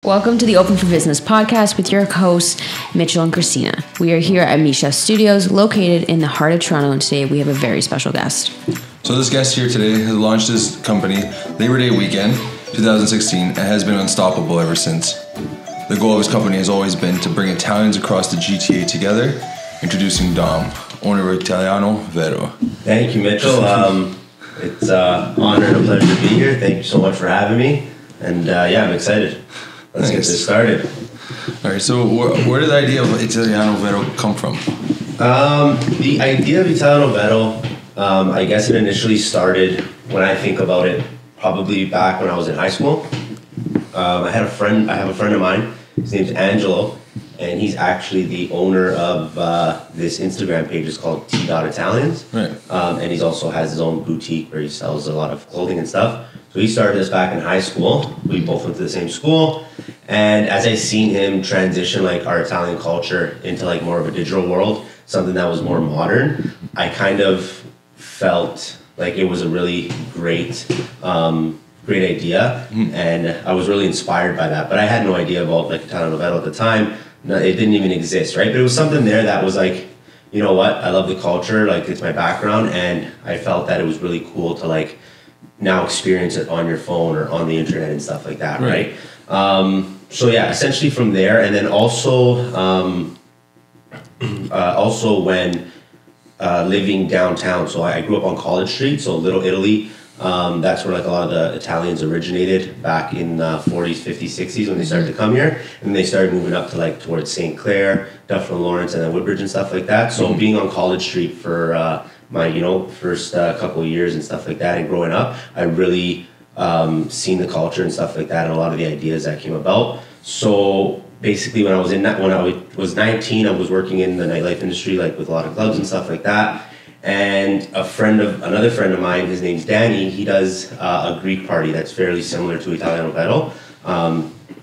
Welcome to the Open for Business podcast with your hosts, Mitchell and Christina. We are here at Misha Studios, located in the heart of Toronto, and today we have a very special guest. So this guest here today has launched his company Labor Day weekend 2016 and has been unstoppable ever since. The goal of his company has always been to bring Italians across the GTA together, introducing Dom, owner of Italiano Vero. Thank you, Mitchell. It's an honor and a pleasure to be here. Thank you so much for having me. And I'm excited. Let's get this started. All right, so where did the idea of Italiano Vero come from? The idea of Italiano Vero, I guess it initially started when I think about it, probably back when I was in high school. I have a friend of mine, his name's Angelo, and he's actually the owner of this Instagram page. It's called T.Italians. Right. And he also has his own boutique where he sells a lot of clothing and stuff. So he started this back in high school. We both went to the same school. And as I seen him transition like our Italian culture into like more of a digital world, something that was more modern, I kind of felt like it was a really great idea. Mm-hmm. And I was really inspired by that. But I had no idea about like Italiano Vero at the time. No, it didn't even exist, right? But it was something there that was like, you know what? I love the culture. Like it's my background. And I felt that it was really cool to like now experience it on your phone or on the internet and stuff like that, right? So yeah, essentially from there, and then also when living downtown. So I grew up on College Street, so Little Italy. That's where like a lot of the Italians originated back in 40s, 50s, 60s when they started to come here, and they started moving up to like towards St. Clair, Dufferin Lawrence, and then Woodbridge and stuff like that. So being on College Street for my first couple of years and stuff like that, and growing up, I really seen the culture and stuff like that, and a lot of the ideas that came about. So basically, when I was 19, I was working in the nightlife industry, like with a lot of clubs and stuff like that. And another friend of mine, his name's Danny. He does a Greek party that's fairly similar to Italiano Vero.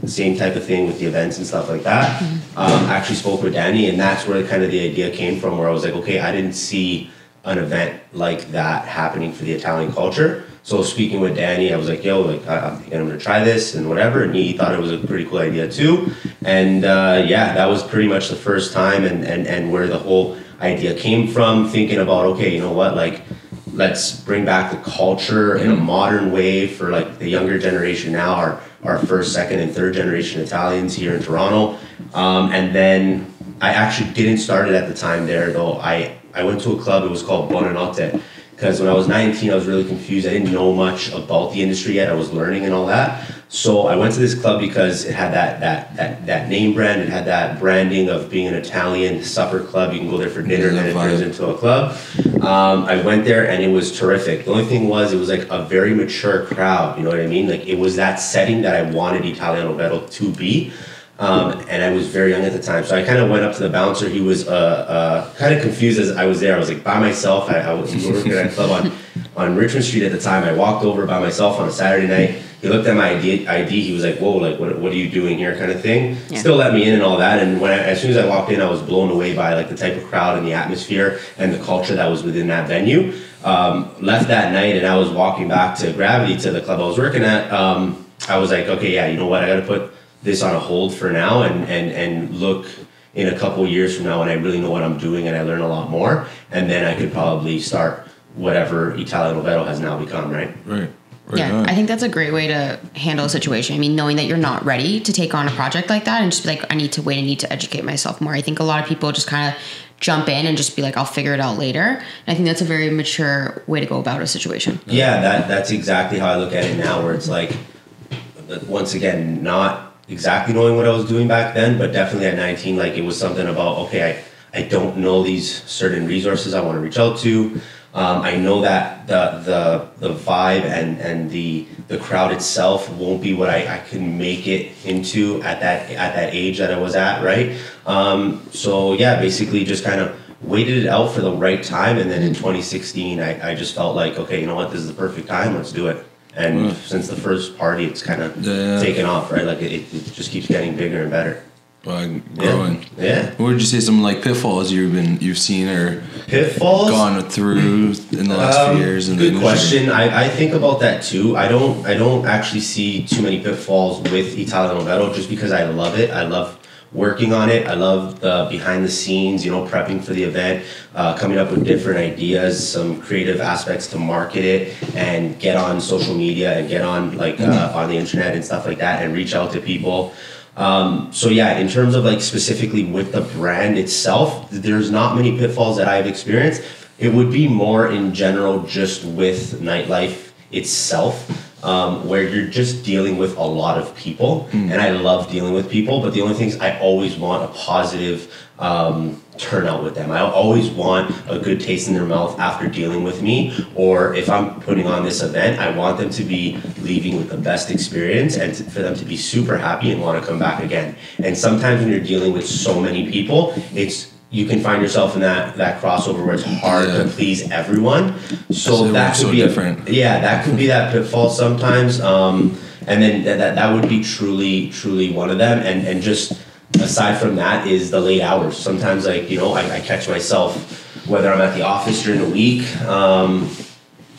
Same type of thing with the events and stuff like that. Actually spoke with Danny, and that's where kind of the idea came from. Where I was like, okay, I didn't see an event like that happening for the Italian culture. So speaking with Danny, I was like, yo, like I'm thinking I'm gonna try this and whatever. And he thought it was a pretty cool idea too. And that was pretty much the first time and where the whole idea came from, thinking about, okay, you know what, like let's bring back the culture in a modern way for like the younger generation now, our first, second, and third generation Italians here in Toronto. And then I actually didn't start it at the time there, though. I went to a club, it was called Buonanotte, because when I was 19, I was really confused. I didn't know much about the industry yet. I was learning and all that. So I went to this club because it had that name brand. It had that branding of being an Italian supper club. You can go there for dinner and then it turns into a club. I went there and it was terrific. The only thing was it was like a very mature crowd. You know what I mean? Like it was that setting that I wanted Italiano Vero to be. And I was very young at the time. So I kind of went up to the bouncer. He was kind of confused as I was there. I was like by myself. I was working at a club on Richmond Street at the time. I walked over by myself on a Saturday night. He looked at my ID. He was like, whoa, like what are you doing here kind of thing. Yeah. Still let me in and all that. And as soon as I walked in, I was blown away by like the type of crowd and the atmosphere and the culture that was within that venue. Left that night and I was walking back to Gravity, to the club I was working at. I was like, okay, yeah, you know what? I got to put this on a hold for now and look in a couple years from now when I really know what I'm doing and I learn a lot more, and then I could probably start whatever Italiano Vero has now become, right? Right. Yeah, I think that's a great way to handle a situation. I mean, knowing that you're not ready to take on a project like that and just be like, I need to wait, I need to educate myself more. I think a lot of people just kind of jump in and just be like, I'll figure it out later. And I think that's a very mature way to go about a situation. Yeah, that's exactly how I look at it now, where it's like, once again, not exactly knowing what I was doing back then, but definitely at 19, like it was something about, okay, I don't know these certain resources I want to reach out to. I know that the vibe and the crowd itself won't be what I can make it into at that age that I was at, right? So yeah, basically just kind of waited it out for the right time, and then in 2016, I just felt like, okay, you know what, this is the perfect time, let's do it. And since the first party, it's kind of taken off, right? Like it just keeps getting bigger and better. growing. Yeah. What would you say some like pitfalls you've seen or pitfalls gone through in the last few years? Good question. I think about that too. I don't actually see too many pitfalls with Italiano Vero just because I love it. I love working on it. I love the behind the scenes, prepping for the event, coming up with different ideas, some creative aspects to market it and get on social media and get on on the internet and stuff like that and reach out to people. So yeah, in terms of like specifically with the brand itself, there's not many pitfalls that I've experienced. It would be more in general just with nightlife itself, where you're just dealing with a lot of people, and I love dealing with people, but the only thing is I always want a positive turnout with them. I always want a good taste in their mouth after dealing with me, or if I'm putting on this event, I want them to be leaving with the best experience and for them to be super happy and want to come back again. And sometimes when you're dealing with so many people, you can find yourself in that crossover where it's hard to please everyone. So that could be different. That could be that pitfall sometimes. And then that would be truly one of them. And just aside from that is the late hours. Sometimes I catch myself, whether I'm at the office during the week,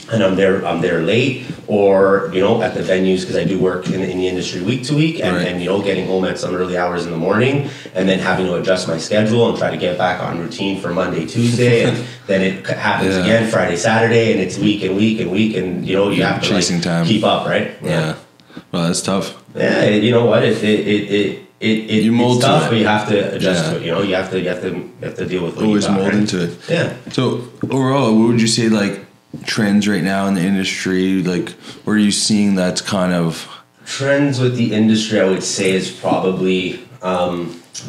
and I'm there late, or at the venues because I do work in the industry week to week, and getting home at some early hours in the morning, and then having to adjust my schedule and try to get back on routine for Monday, Tuesday, and then it happens again Friday, Saturday, and it's week, and you have to chasing time, keep up, right? Yeah. Well, that's tough. Yeah, you know what? It's tough, but you have to adjust to it. You have to deal with what always you got, mold right? into it. Yeah. So overall, what would you say like trends right now in the industry? Like, where are you seeing that's kind of trends with the industry? I would say is probably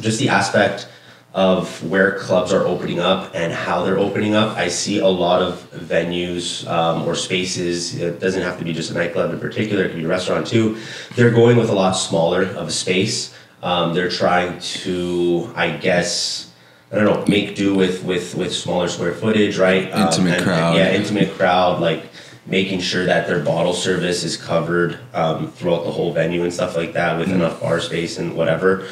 just the aspect of where clubs are opening up and how they're opening up. I see a lot of venues or spaces. It doesn't have to be just a nightclub in particular. It could be a restaurant too. They're going with a lot smaller of a space. They're trying to, I guess, make do with smaller square footage, right? Intimate crowd. Intimate crowd, like making sure that their bottle service is covered throughout the whole venue and stuff like that with enough bar space and whatever.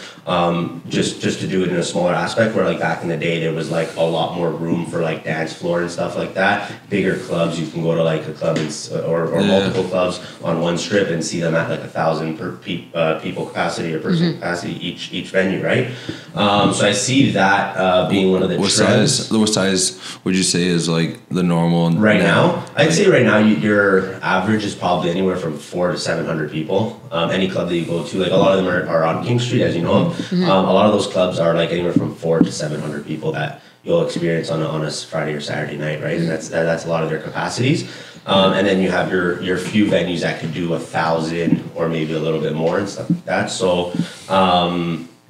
Just to do it in a smaller aspect where like back in the day there was like a lot more room for like dance floor and stuff like that. Bigger clubs, you can go to like a club or multiple clubs on one strip and see them at like 1,000 people capacity or person capacity each venue, right? So I see that being one of the trends. What size would you say is like the normal right now? I'd say right now your average is probably anywhere from 400 to 700 people. Any club that you go to, like a lot of them are on King Street, as you know. A lot of those clubs are like anywhere from 400 to 700 people that you'll experience on a Friday or Saturday night, right? And that's a lot of their capacities. And then you have your few venues that could do 1,000 or maybe a little bit more and stuff like that. So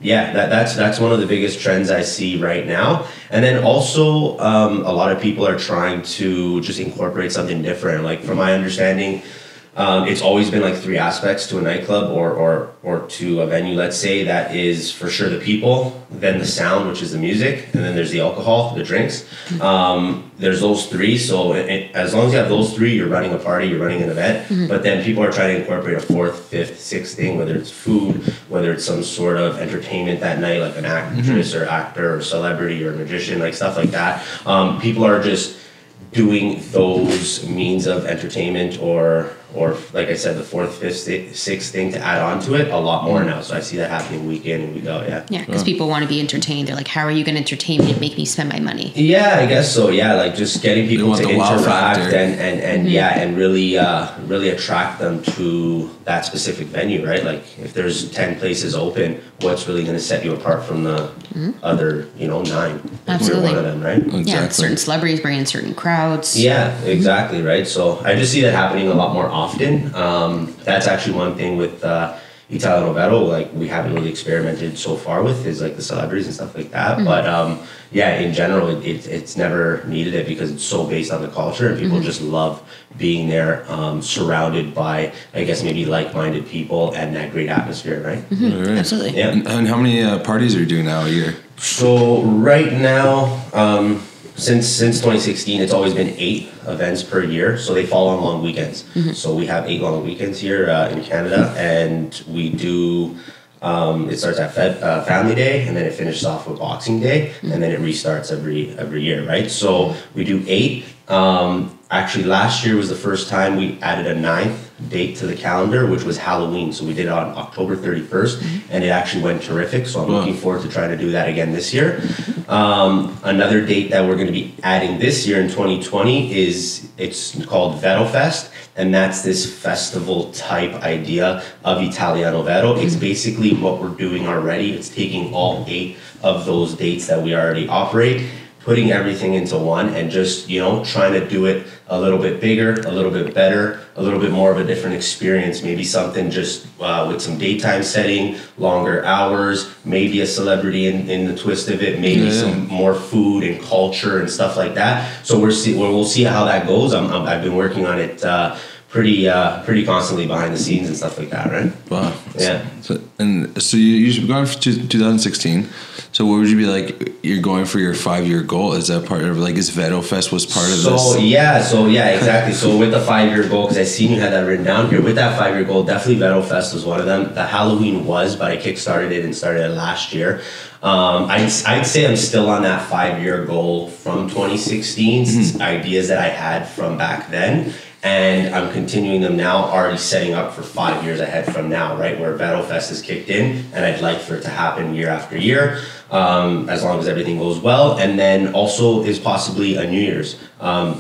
that's one of the biggest trends I see right now. And then also a lot of people are trying to just incorporate something different. Like from my understanding, it's always been like 3 aspects to a nightclub or to a venue, let's say. That is for sure the people, then the sound, which is the music, and then there's the alcohol, the drinks. There's those 3. So as long as you have those 3, you're running a party, you're running an event. But then people are trying to incorporate a 4th, 5th, 6th thing, whether it's food, whether it's some sort of entertainment that night, like an actress or actor or celebrity or magician, like stuff like that. People are just doing those means of entertainment or like I said, the 4th, 5th, 6th thing to add on to it a lot more now. So I see that happening week in and week out, Yeah, because people want to be entertained. They're like, how are you going to entertain me and make me spend my money? Yeah, I guess so. Yeah, like just getting people to interact and really attract them to that specific venue, right? Like if there's 10 places open, what's really going to set you apart from the other, 9? Absolutely. You're one of them, right? Exactly. Yeah, certain celebrities bring in certain crowds. Yeah, exactly, right? So I just see that happening a lot more often. That's actually one thing with Italiano Vero, like we haven't really experimented so far with, is like the celebrities and stuff like that. But in general, it's never needed it because it's so based on the culture and people just love being there, surrounded by, I guess, maybe like-minded people and that great atmosphere, right? Right. Absolutely. Yeah. And how many parties are you doing now a year? So right now, since 2016, it's always been 8 events per year, so they fall on long weekends. So we have 8 long weekends here in Canada, and we do It starts at Family Day, and then it finishes off with Boxing Day, and then it restarts every year, right? So we do 8. Actually, last year was the first time we added a 9th date to the calendar, which was Halloween. So we did it on October 31st, and it actually went terrific. So I'm looking forward to trying to do that again this year. Another date that we're going to be adding this year in 2020 it's called Vero Fest, and that's this festival type idea of Italiano Vero. It's basically what we're doing already. It's taking all 8 of those dates that we already operate, putting everything into one, and just, trying to do it a little bit bigger, a little bit better, a little bit more of a different experience. Maybe something just with some daytime setting, longer hours, maybe a celebrity in the twist of it, maybe some more food and culture and stuff like that. So we'll see how that goes. I've been working on it pretty constantly behind the scenes and stuff like that, right? Wow. Yeah. So you've gone for 2016. So what would you be like? You're going for your 5-year goal. Is that part of is Vero Fest was part of this? So yeah, exactly. So with the 5-year goal, because I seen you had that written down here. With that 5-year goal, definitely Vero Fest was one of them. The Halloween was, but I kickstarted it and started it last year. I'd say I'm still on that 5-year goal from 2016, ideas that I had from back then. And I'm continuing them now, already setting up for 5 years ahead from now, right? Where Vero Fest is kicked in, and I'd like for it to happen year after year, as long as everything goes well. And then also is possibly a New Year's.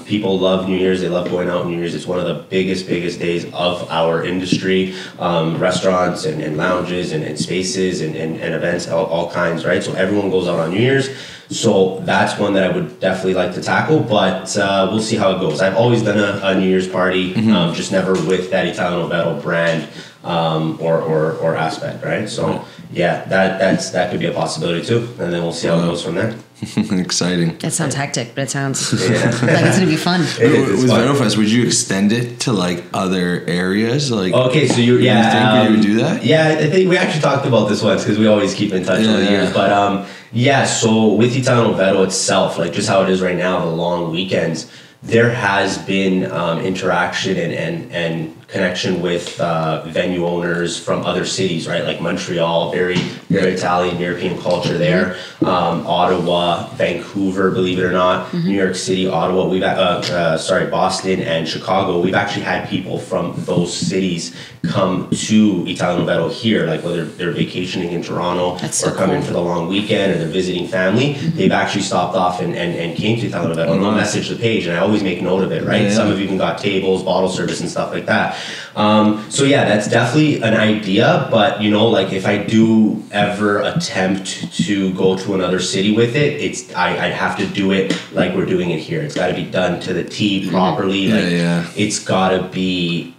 People love New Year's. They love going out on New Year's. It's one of the biggest days of our industry. Restaurants and lounges and spaces and events, all kinds, right? So everyone goes out on New Year's. So that's one that I would definitely like to tackle, but we'll see how it goes. I've always done a New Year's party, just never with that Italiano Vero brand or aspect, right? So yeah, that could be a possibility too, and then we'll see how it goes from there. Exciting. That sounds hectic, but it sounds like it's gonna be fun. With Vero Fest, would you extend it to other areas? Okay, so you think you would do that? Yeah, I think we actually talked about this once because we always keep in touch over the years. But so with Italiano Vero itself, just how it is right now, the long weekends, there has been interaction and connection with venue owners from other cities, right? Like Montreal, very Italian, European culture there. Ottawa, Vancouver, believe it or not, New York City, Ottawa. Boston and Chicago. We've actually had people from those cities come to Italiano Vero here, whether they're vacationing in Toronto coming for the long weekend or they're visiting family. They've actually stopped off and came to Italiano Vero. And they'll message the page, and I always make note of it, right? Some have even got tables, bottle service, and stuff like that. So yeah, that's definitely an idea, but if I do ever attempt to go to another city with it, I'd have to do it like we're doing it here. It's got to be done to the T properly. It's got to be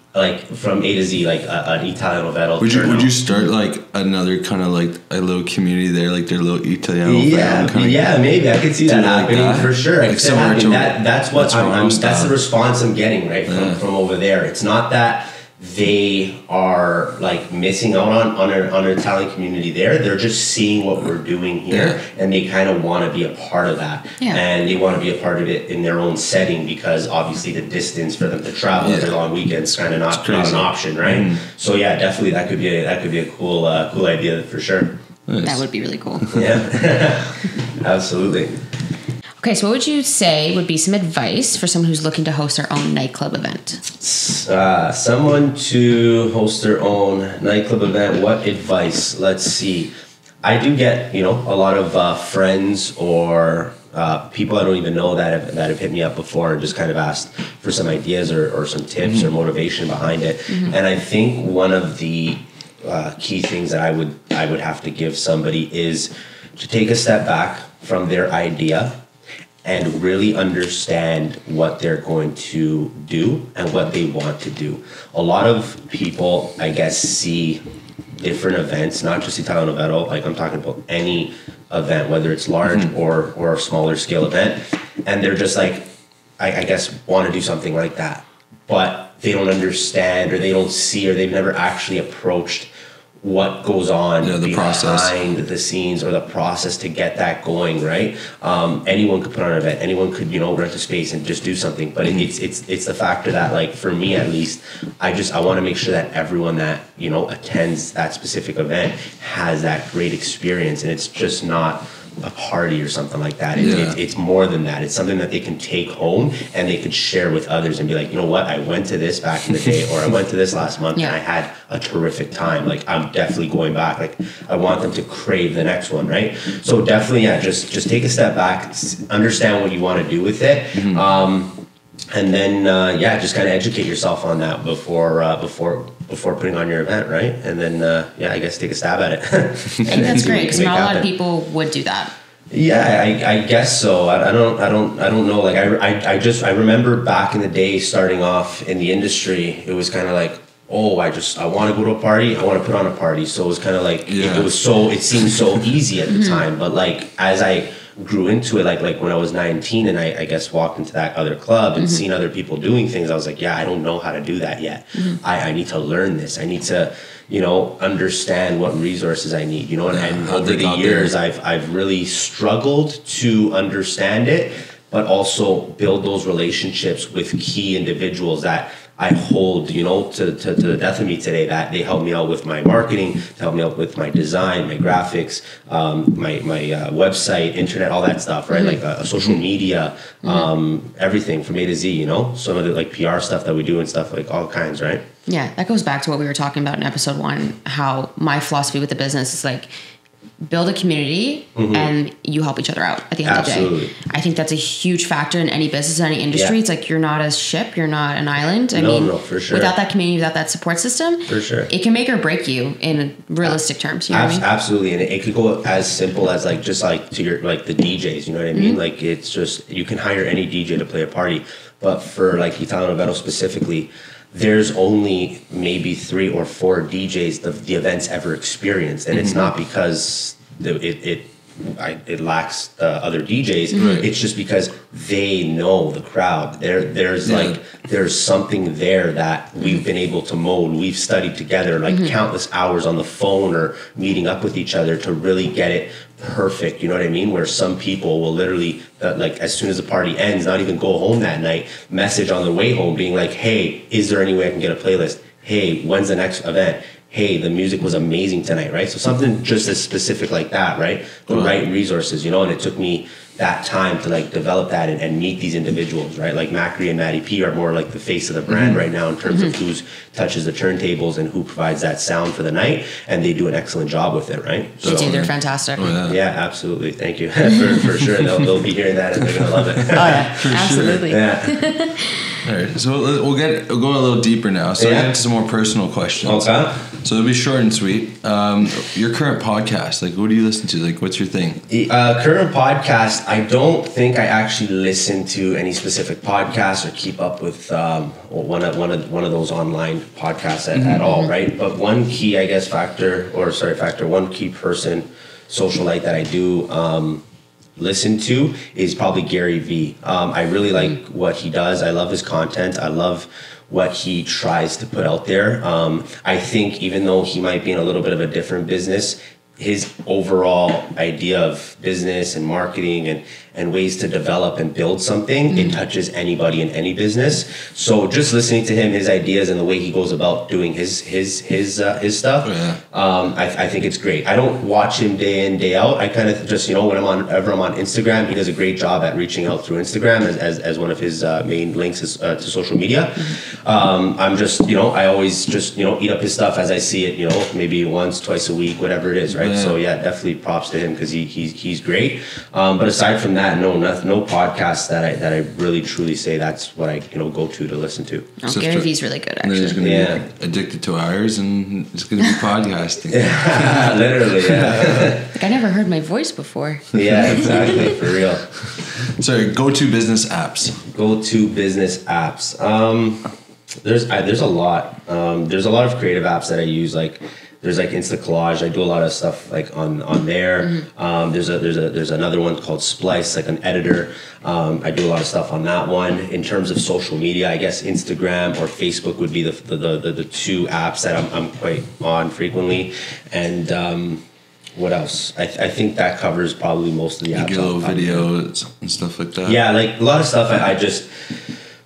from A to Z, an Italiano Vero. Would you start another kind of a little community there, their little Italiano Vero? Yeah, maybe I could see that happening for sure. That's the response I'm getting from over there. It's not that they are missing out on an Italian community there. They're just seeing what we're doing here, and they kind of want to be a part of that, and they want to be a part of it in their own setting, because obviously the distance for them to travel every long weekend's kind of not an option, right? So yeah, definitely that could be a cool idea for sure. Nice. That would be really cool. Yeah, absolutely. Okay, so what would you say would be some advice for someone who's looking to host their own nightclub event? Someone to host their own nightclub event, what advice? Let's see. I do get, a lot of friends or people I don't even know that have hit me up before and just kind of asked for some ideas or some tips or motivation behind it. And I think one of the key things that I would have to give somebody is to take a step back from their idea and really understand what they're going to do and what they want to do. A lot of people, I guess, see different events, not just Italiano Vero, I'm talking about any event, whether it's large or a smaller scale event, and they're just I guess, want to do something like that. But they don't understand, or they don't see, or they've never actually approached what goes on the behind the scenes, or the process to get that going, right? Anyone could put on an event, anyone could, rent a space and just do something. But it's the factor that, like, for me at least, I want to make sure that everyone that, attends that specific event has that great experience, and it's just not a party or something like that. It's more than that. It's something that they can take home and they could share with others and be like, you know what, I went to this back in the day, or I went to this last month and I had a terrific time. Like, I'm definitely going back. Like, I want them to crave the next one, right? So definitely, just take a step back, understand what you want to do with it. And then, just kind of educate yourself on that before putting on your event, right? And then, I guess take a stab at it. I think that's great, because not a lot of people would do that. Yeah, I guess so. I don't know. Like, I remember back in the day, starting off in the industry, it was kind of like, oh, I want to go to a party, I want to put on a party. So it was kind of like, it seemed so easy at the time. But like, as I grew into it, like when I was 19 and I guess walked into that other club and seen other people doing things, I was like, I don't know how to do that yet. I need to learn this. I need to, understand what resources I need, and over the years, I've really struggled to understand it, but also build those relationships with key individuals that I hold, to the death of me today, that they help me out with my marketing, to help me out with my design, my graphics, my website, internet, all that stuff, right? Like social media, everything from A to Z, some of the like PR stuff that we do and stuff, like all kinds, right? Yeah, that goes back to what we were talking about in episode 1, how my philosophy with the business is like, build a community and you help each other out at the end of the day. I think that's a huge factor in any business, in any industry. It's like, you're not a ship, you're not an island. I mean, for sure. Without that community, without that support system, for sure, it can make or break you in realistic terms. You know what I mean? Absolutely. And it could go as simple as like, just like to your, like the DJs, you know what I mean? Like, it's just, you can hire any DJ to play a party, but for like Italiano Vero specifically, there's only maybe 3 or 4 DJs the event's ever experienced, and it's not because it lacks other DJs. It's just because they know the crowd. There's something there that we've been able to mold. We've studied together like countless hours on the phone or meeting up with each other to really get it perfect. You know what I mean? Where some people will literally like, as soon as the party ends, not even go home that night, message on their way home being like, hey, is there any way I can get a playlist? Hey, when's the next event? Hey, the music was amazing tonight, right? So something just as specific like that, right? The right resources, and it took me that time to like develop that and meet these individuals, right? Like Macri and Matty P are more like the face of the brand right now in terms of who touches the turntables and who provides that sound for the night, and they do an excellent job with it, right? They do, they're fantastic. Yeah, absolutely. Thank you. for sure. They'll be hearing that and they're gonna love it. Absolutely. Sure. Yeah. All right, so we'll go a little deeper now. So we'll get into some more personal questions. Okay. So it'll be short and sweet. Your current podcast, like, what do you listen to? Like, what's your thing? Current podcast, I don't think I actually listen to any specific podcasts or keep up with one of those online podcasts at all, right? But one key, I guess, one key person, socialite that I do listen to is probably Gary Vee. I really like what he does. I love his content. I love what he tries to put out there. I think even though he might be in a little bit of a different business, his overall idea of business and marketing and ways to develop and build something, it touches anybody in any business. So just listening to him, his ideas and the way he goes about doing his stuff, I think it's great. I don't watch him day in, day out. I kind of just, whenever I'm on Instagram, he does a great job at reaching out through Instagram as one of his main links to social media. I'm just, I always just, eat up his stuff as I see it, maybe once, twice a week, whatever it is, right? So yeah, definitely props to him because he's great. But aside from that, no podcast that I really truly say that's what I go to listen to. Oh, Gary Vee's really good, actually. He's going to be addicted to ours, and it's going to be podcasting. Literally, yeah. Like, I never heard my voice before. Yeah, exactly, for real. Sorry, go-to business apps. Go-to business apps. There's a lot. There's a lot of creative apps that I use, like. There's like Insta Collage. I do a lot of stuff like on there. There's another one called Splice, like an editor. I do a lot of stuff on that one. In terms of social media, I guess Instagram or Facebook would be the two apps that I'm quite on frequently. And what else? I think that covers probably most of the apps. You do little videos and stuff like that. Yeah, like a lot of stuff. I just,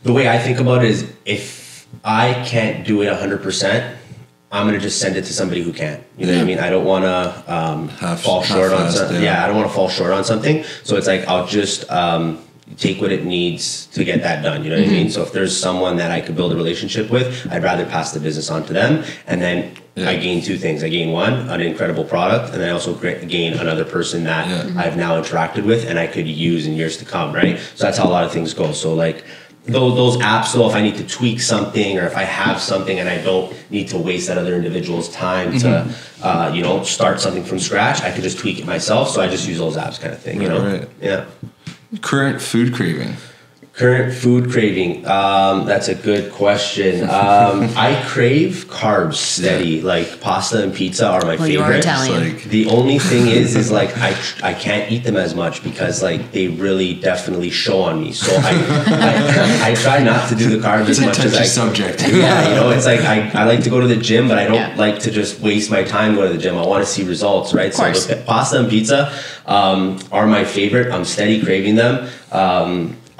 the way I think about it is, if I can't do it 100%, I'm gonna just send it to somebody who can. You know what I mean? I don't want to fall short on something. Yeah, I don't want to fall short on something. So it's like I'll just take what it needs to get that done. You know what I mean? So if there's someone that I could build a relationship with, I'd rather pass the business on to them, and then I gain two things. I gain one, an incredible product, and then I also gain another person that I've now interacted with and I could use in years to come. Right? So that's how a lot of things go. So like, those apps, though, if I need to tweak something or if I have something and I don't need to waste that other individual's time to, start something from scratch, I could just tweak it myself. So I just use those apps, kind of thing. You know? Right. Yeah. Current food craving. Current food craving. That's a good question. I crave carbs steady. Like pasta and pizza are my favorite. You are Italian. Like, the only thing is like I can't eat them as much because like they really definitely show on me. So I try not to do the carbs as much as I. Subject. Yeah, it's like I like to go to the gym, but I don't like to just waste my time going to the gym. I want to see results, right? So the pasta and pizza are my favorite. I'm steady craving them.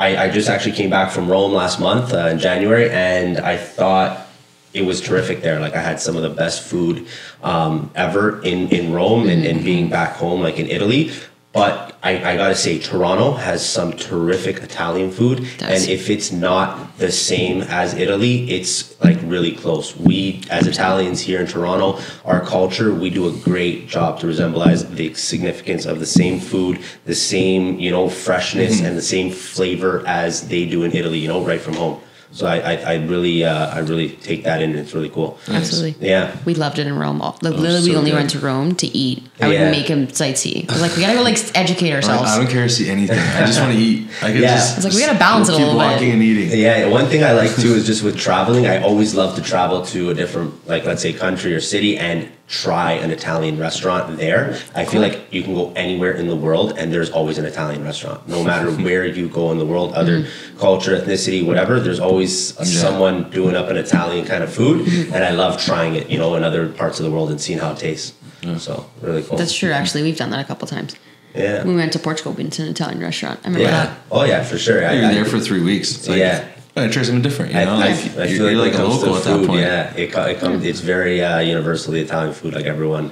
I just actually came back from Rome last month in January, and I thought it was terrific there. Like I had some of the best food ever in Rome and being back home, like in Italy. But I gotta say, Toronto has some terrific Italian food, and if it's not the same as Italy, it's like really close. We, as Italians here in Toronto, our culture, we do a great job to resemble the significance of the same food, the same, freshness and the same flavor as they do in Italy, right from home. So I really take that in. It's really cool. Absolutely. Yeah. We loved it in Rome. Literally, we only went to Rome to eat. I would make him sightsee. I was like, we gotta educate ourselves. I don't care to see anything. I just want to eat. I could just. It's like we gotta balance it a little bit. Keep walking and eating. Yeah. One thing I like too is just with traveling. I always love to travel to a different, like let's say, country or city and try an Italian restaurant there. I feel like you can go anywhere in the world and there's always an Italian restaurant. No matter where you go in the world, other culture, ethnicity, whatever, there's always someone doing up an Italian kind of food. And I love trying it, in other parts of the world and seeing how it tastes. So really cool. That's true. Actually, we've done that a couple times. Yeah. We went to Portugal. We went to an Italian restaurant. I remember that. Oh yeah, for sure. You're there for 3 weeks. It's like, I try something different, I feel you're like a local at that point. Yeah, it comes. It's very universally Italian food. Like everyone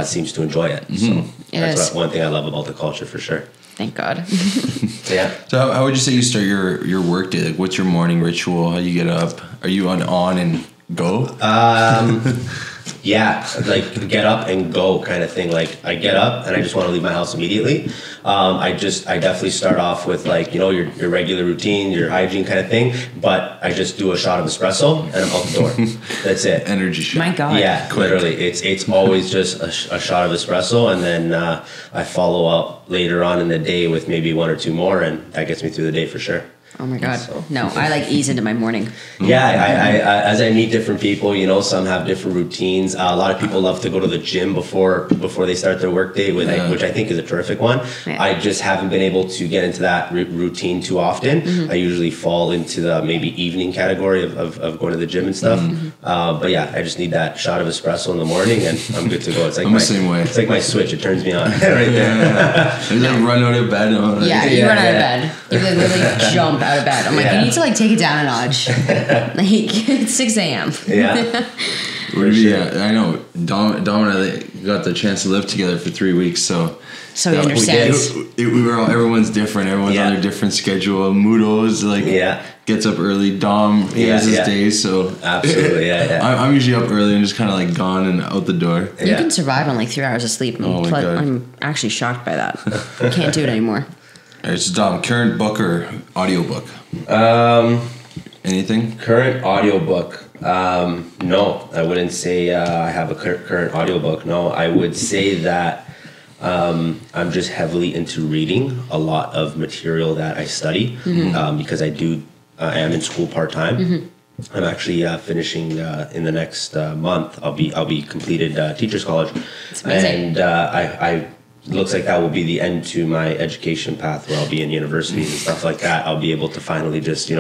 seems to enjoy it. So that's one thing I love about the culture for sure. Thank God. Yeah. So how would you say you start your work day? Like, what's your morning ritual? How you get up? Are you on and go? Yeah, like get up and go kind of thing. Like I get up and I just want to leave my house immediately. I definitely start off with like, your regular routine, your hygiene kind of thing. But I just do a shot of espresso and I'm out the door. That's it. Energy shot. My God. Yeah, literally. It's always just a shot of espresso, and then I follow up later on in the day with maybe one or two more, and that gets me through the day for sure. Oh my God. No, I like ease into my morning. Yeah, I as I meet different people, some have different routines. A lot of people love to go to the gym before they start their work day, which I think is a terrific one. Yeah. I just haven't been able to get into that routine too often. I usually fall into the maybe evening category of going to the gym and stuff. But yeah, I just need that shot of espresso in the morning and I'm good to go. It's like I'm the same way. It's like my switch. It turns me on right there. You like run out of bed. You run out of bed. You like literally jump out of bed. I'm like, you need to like take it down a notch. Like it's 6 a.m. Yeah. I know. Dom and I got the chance to live together for 3 weeks, so he understands. We were all, everyone's different. Everyone's on their different schedule. Mudo's gets up early. Dom he has his days, so absolutely. I'm usually up early and just kind of like gone and out the door. You can survive on like 3 hours of sleep. I'm actually shocked by that. I can't do it anymore. All right, so Dom, current book or audiobook? Anything? Current audiobook. No, I wouldn't say I have a current audiobook. No, I would say that I'm just heavily into reading a lot of material that I study because I am in school part-time. I'm actually finishing in the next month. I'll be completed teachers college, and I looks like that will be the end to my education path, where I'll be in universities and stuff like that. I'll be able to finally just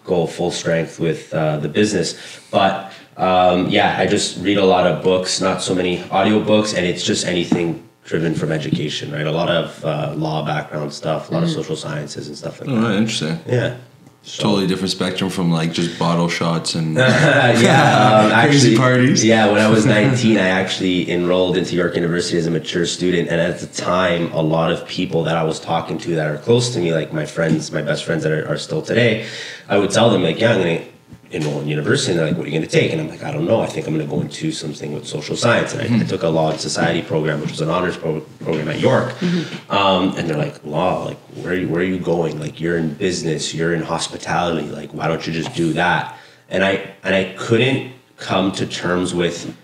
go full strength with the business. But I just read a lot of books, not so many audiobooks, and it's just anything driven from education, right? A lot of law background stuff, a lot of social sciences and stuff like that. Oh, interesting. Yeah. So. Totally different spectrum from like just bottle shots and crazy actually, parties. Yeah, when I was 19, I actually enrolled into York University as a mature student, and at the time, a lot of people that I was talking to that are close to me, like my friends, my best friends that are still today, I would tell them like, yeah, I'm going to enroll in university, and they're like, what are you going to take? And I'm like, I don't know. I think I'm going to go into something with social science. And I took a law and society program, which was an honors program at York. And they're like, law, like, where are you going? Like, you're in business, you're in hospitality. Like, why don't you just do that? And I couldn't come to terms with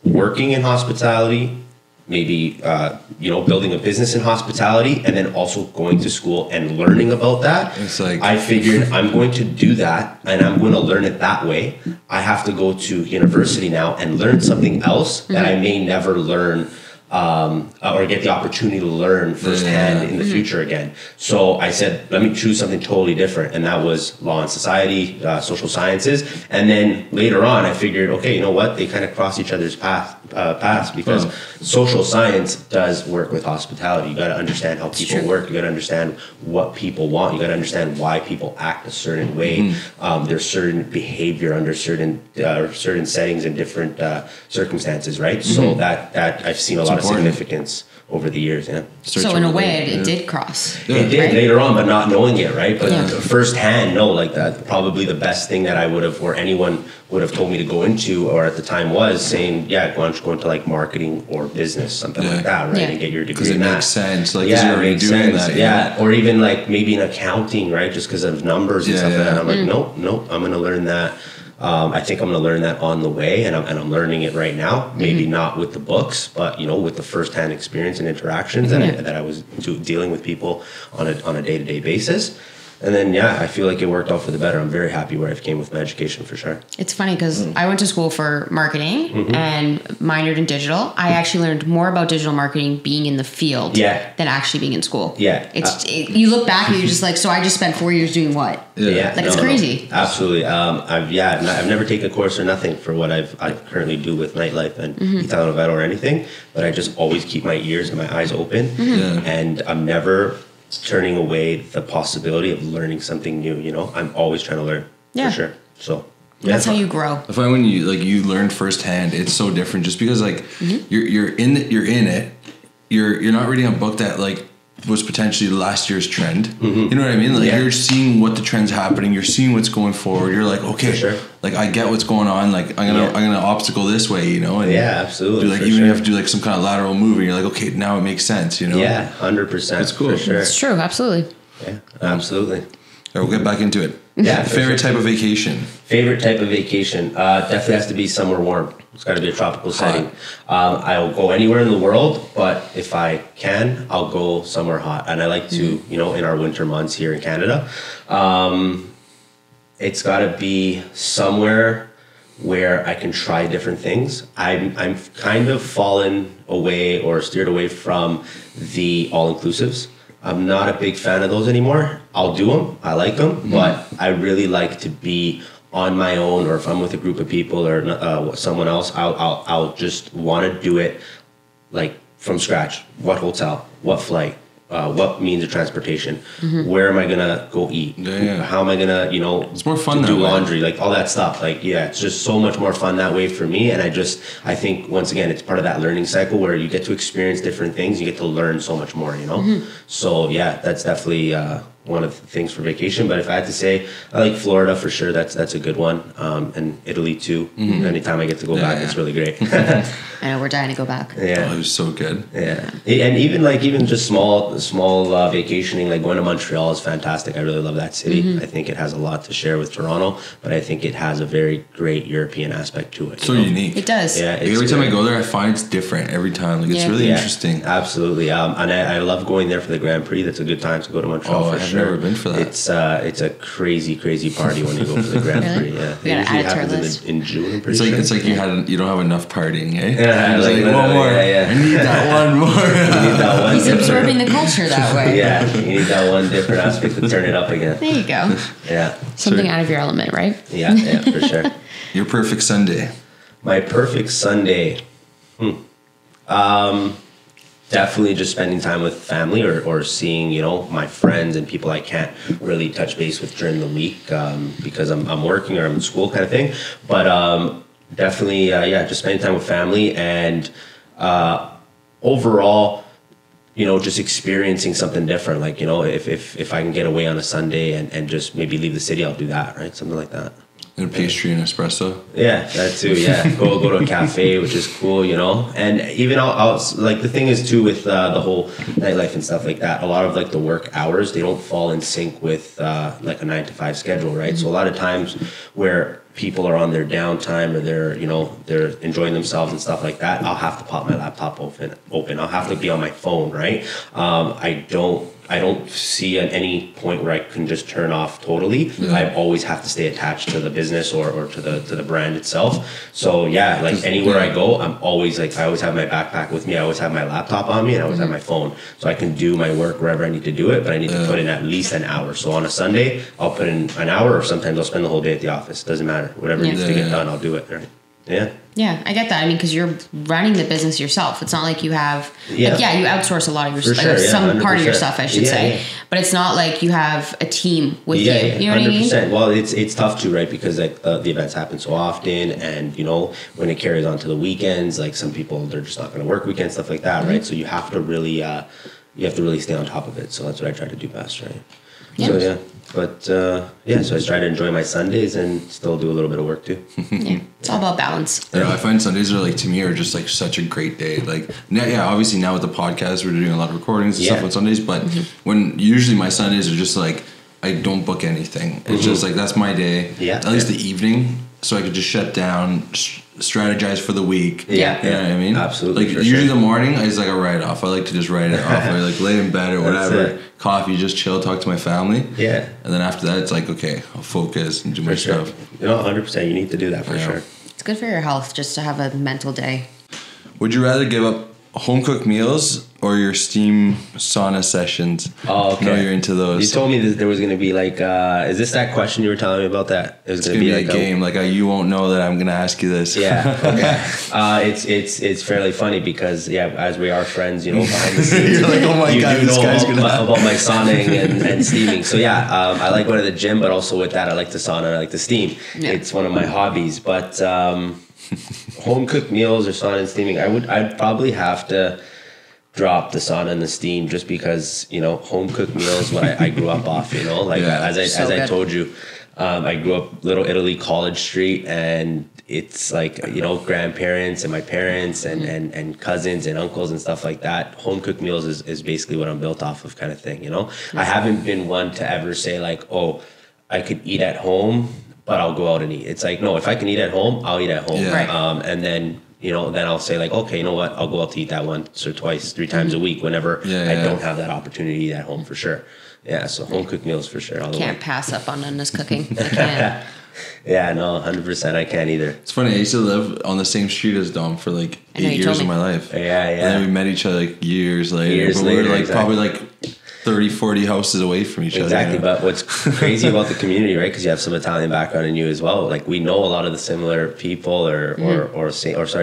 working in hospitality, maybe building a business in hospitality, and then also going to school and learning about that. It's like, I figured I'm going to do that and I'm going to learn it that way. I have to go to university now and learn something else that I may never learn or get the opportunity to learn firsthand in the future again. So I said, let me choose something totally different. And that was law and society, social sciences. And then later on, I figured, okay, you know what? They kind of cross each other's paths because social science does work with hospitality. You got to understand how people work. You got to understand what people want. You got to understand why people act a certain way. There's certain behavior under certain settings and different circumstances, right? So that I've seen a lot of significance over the years. So in a way, it did cross. It did later on, but not knowing it, right? But firsthand, no, like that. Probably the best thing that I would have, or anyone would have told me to go into, or at the time was saying, why don't you go into like marketing or business, something like that, right? And get your degree. Because it makes sense. Like, you're already doing that. Yeah, or even like maybe in accounting, right? Just because of numbers and stuff like that. I'm like, nope, I'm going to learn that. I think I'm going to learn that on the way, and I'm learning it right now. Maybe not with the books, but with the firsthand experience and interactions that I was dealing with people on a day-to-day basis. And then, I feel like it worked out for the better. I'm very happy where I came with my education, for sure. It's funny because I went to school for marketing and minored in digital. I actually learned more about digital marketing being in the field than actually being in school. Yeah. You look back and you're just like, so I just spent 4 years doing what? It's crazy. No. Absolutely. I've never taken a course or nothing for what I currently do with nightlife and Italiano Vero or anything, but I just always keep my ears and my eyes open, and I'm never turning away the possibility of learning something new. I'm always trying to learn for sure. So that's how you grow. I find when you learn firsthand, it's so different. Just because you're in it, you're not reading a book that was potentially last year's trend. You know what I mean? You're seeing what the trend's happening. You're seeing what's going forward. You're like, okay, I get what's going on. I'm gonna obstacle this way. And absolutely. Even if you have to do some kind of lateral move, and you're like, okay, now it makes sense. 100%. It's cool. For sure. It's true. Absolutely. Yeah, absolutely. All right, we'll get back into it. Favorite type of vacation? Favorite type of vacation definitely has to be somewhere warm. It's got to be a tropical setting. I'll go anywhere in the world, but if I can, I'll go somewhere hot. And I like to, in our winter months here in Canada, it's got to be somewhere where I can try different things. I'm kind of fallen away or steered away from the all-inclusives. I'm not a big fan of those anymore. I'll do them. I like them, but I really like to be on my own, or if I'm with a group of people or someone else, I'll just want to do it from scratch. What hotel? What flight? What means of transportation? Where am I gonna go eat? How am I gonna, it's more fun to do laundry, all that stuff. It's just so much more fun that way for me. And I think once again, it's part of that learning cycle where you get to experience different things. You get to learn so much more, So that's definitely one of the things for vacation. But if I had to say, I like Florida for sure. That's a good one. And Italy too. Anytime I get to go back, it's really great. I know, we're dying to go back. Yeah, it was so good. Yeah, and even just small vacationing, going to Montreal is fantastic. I really love that city. I think it has a lot to share with Toronto, but I think it has a very great European aspect to it. So unique. It does. Yeah. Every time I go there, I find it's different every time. It's really interesting. Absolutely. And I love going there for the Grand Prix. That's a good time to go to Montreal for sure. sure. I've never been for that. It's a crazy party when you go for the Grand Prix. Yeah, We gotta add it to our list. in June. I'm pretty It's like you don't have enough partying, eh? Yeah, like one more. Yeah. I need that one more. You need that one. He's absorbing the culture that way. Yeah, you need that one different aspect to turn it up again. There you go. Yeah. Something out of your element, right? Yeah, for sure. Your perfect Sunday. My perfect Sunday. Definitely just spending time with family or seeing, my friends and people I can't really touch base with during the week because I'm working or I'm in school kind of thing. But definitely, just spending time with family and overall, just experiencing something different. Like, if I can get away on a Sunday and just maybe leave the city, I'll do that, right? Something like that. And a pastry and espresso. Yeah, that too. Yeah, go to a cafe, which is cool, And even I'll like the thing is too with the whole nightlife and stuff like that. A lot of like the work hours, they don't fall in sync with like a 9-to-5 schedule, right? Mm-hmm. So a lot of times where people are on their downtime or they're enjoying themselves and stuff like that, I'll have to pop my laptop open. I'll have to be on my phone, right? I don't see at any point where I can just turn off totally. Yeah. I always have to stay attached to the business or to the brand itself. So yeah, like anywhere I go, I'm always like, I always have my backpack with me. I always have my laptop on me and I always have my phone. So I can do my work wherever I need to do it, but I need to put in at least an hour. So on a Sunday, I'll put in an hour or sometimes I'll spend the whole day at the office. Doesn't matter. Whatever needs to get done, I'll do it. Right? Yeah. Yeah, I get that. I mean, because you're running the business yourself. It's not like you have, you outsource a lot of your stuff, like some part of your stuff, I should say. Yeah. But it's not like you have a team with you. You know 100%. What I mean? Well, it's tough too, right? Because like the events happen so often, and when it carries on to the weekends, like some people they're just not going to work weekends, stuff like that, right? So you have to really stay on top of it. So that's what I try to do best, right? Yeah. So yeah. But so I try to enjoy my Sundays and still do a little bit of work too. Yeah, it's all about balance. I find Sundays are like, to me, are just like such a great day. Like, obviously now with the podcast, we're doing a lot of recordings and stuff on Sundays. But when usually my Sundays are just like, I don't book anything. It's just like, that's my day. Yeah. At least the evening. So I could just shut down, strategize for the week. Yeah. You know what I mean? Absolutely. Like usually the morning, I just like a write off. I like to just write it off. I like lay in bed or whatever, coffee, just chill, talk to my family. Yeah. And then after that, it's like, okay, I'll focus and do my stuff. 100%. You need to do that for sure. It's good for your health just to have a mental day. Would you rather give up home cooked meals or your steam sauna sessions? Oh, okay. I know you're into those. You told me that there was going to be like, is this that question you were telling me about that? It was going to be like a game. Like you won't know that I'm going to ask you this. Yeah. Okay. It's fairly funny because as we are friends, behind the scenes, you're like, oh my god, this guy's about my sauning and steaming. So I like going to the gym, but also with that, I like the sauna, and I like to steam. Yeah. It's one of my hobbies, but. Home cooked meals or sauna and steaming, I'd probably have to drop the sauna and the steam just because home cooked meals what I grew up off. As I told you, I grew up Little Italy, College Street, and it's like grandparents and my parents and cousins and uncles and stuff like that. Home cooked meals is basically what I'm built off of, kind of thing. I haven't been one to ever say like, oh, I could eat at home, but I'll go out and eat. It's like, no, if I can eat at home, I'll eat at home. Yeah. Right. And then, then I'll say like, okay, you know what? I'll go out to eat that once or twice, 3 times a week whenever I don't have that opportunity to eat at home for sure. Yeah, so home cooked meals for sure. Can't pass up on Anna's cooking. I can't. Yeah, no, 100% I can't either. It's funny, I used to live on the same street as Dom for like 8 years of my life. Yeah. And then we met each other like years later. We were like probably like 30, 40 houses away from each other. Exactly, but what's crazy about the community, right? Because you have some Italian background in you as well. Like we know a lot of the similar people,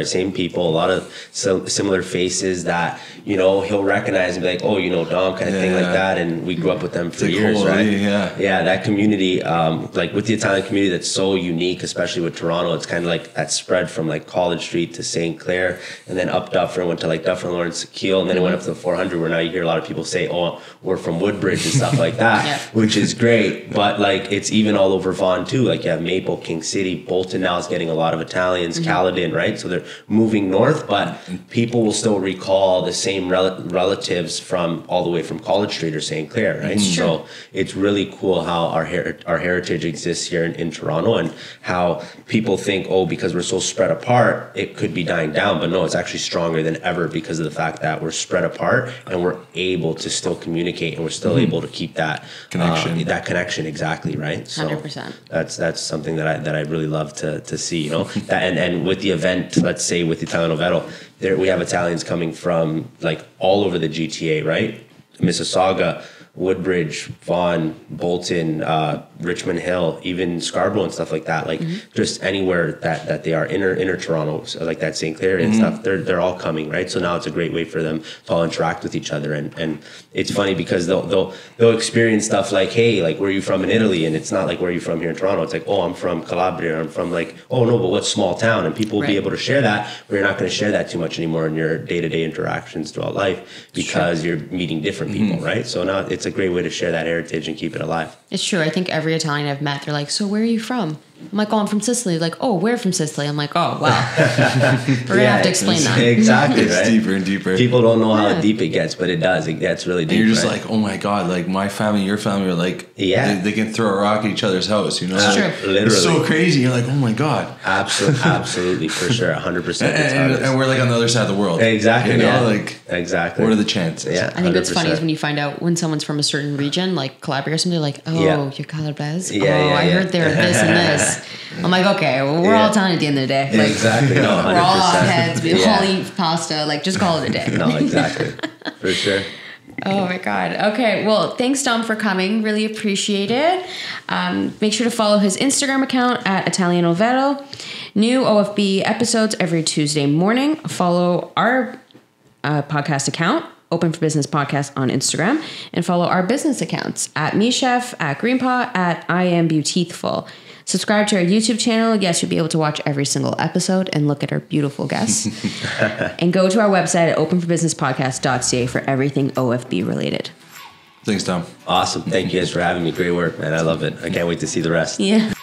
same people. A lot of similar faces that he'll recognize and be like, oh, Dom, kind of thing like that. And we grew up with them for years, right? Yeah, that community, like with the Italian community, that's so unique, especially with Toronto. It's kind of like that spread from like College Street to St. Clair, and then up Dufferin, went to like Dufferin, Lawrence, Keele, and then it went up to the 400, where now you hear a lot of people say, oh, we're from Woodbridge and stuff like that, which is great. But like it's even all over Vaughan too. Like you have Maple, King City, Bolton now is getting a lot of Italians, Caledon, right? So they're moving north, but people will still recall the same relatives from all the way from College Street or St. Clair, right? So it's really cool how our heritage exists here in Toronto, and how people think, oh, because we're so spread apart, it could be dying down. But no, it's actually stronger than ever because of the fact that we're spread apart and we're able to still communicate communicate, and we're still able to keep that connection. Exactly, right? So 100%. that's something that I really love to see, you know. and with the event, let's say with Italiano Vero, there we have Italians coming from like all over the GTA, right? Mississauga, Woodbridge, Vaughan, Bolton, Richmond Hill, even Scarborough and stuff like that. Like just anywhere that they are, inner Toronto, so like that St. Clair and stuff. They're all coming, right? So now it's a great way for them to all interact with each other. And it's funny because they'll experience stuff like, hey, like where are you from in Italy? And it's not like where are you from here in Toronto? It's like, oh, I'm from Calabria. I'm from like, oh no, but what small town? And people will be able to share that, where you're not going to share that too much anymore in your day-to-day interactions throughout life, because you're meeting different people, right? So now it's a great way to share that heritage and keep it alive. It's true. I think every Italian I've met, they're like, so where are you from? I'm like, oh, I'm from Sicily. Like, oh, where from Sicily? I'm like, oh, wow. We're going to have to explain that. Exactly, It's right? deeper and deeper. People don't know how deep it gets, but it does. It gets really deep. And you're just right? like, oh my God, like my family, your family are like, they can throw a rock at each other's house, you know? It's true. Literally. It's so crazy. You're like, oh my God. Absolutely, for sure, 100%. And we're like on the other side of the world. Exactly. You know, Yeah. like, exactly. what are the chances? Yeah, I think what's 100%. funny is when you find out when someone's from a certain region, like Calabria or something, they're like, oh, you're Calabrese? I heard they're this and this. I'm like, okay, well, we're all Italian at the end of the day. Like, Exactly. No, 100%. we're all heads. We all eat pasta. Like, just call it a day. No, exactly. For sure. Oh my God. Okay. Well, thanks, Dom, for coming. Really appreciate it. Make sure to follow his Instagram account at Italiano Vero. New OFB episodes every Tuesday morning. Follow our podcast account, Open for Business Podcast, on Instagram, and follow our business accounts at MeChef, at Greenpaw, at I Am Beautiful. Subscribe to our YouTube channel. Yes, you'll be able to watch every single episode and look at our beautiful guests. And go to our website at openforbusinesspodcast.ca for everything OFB related. Thanks, Tom. Awesome. Thank you guys for having me. Great work, man. I love it. I can't wait to see the rest. Yeah.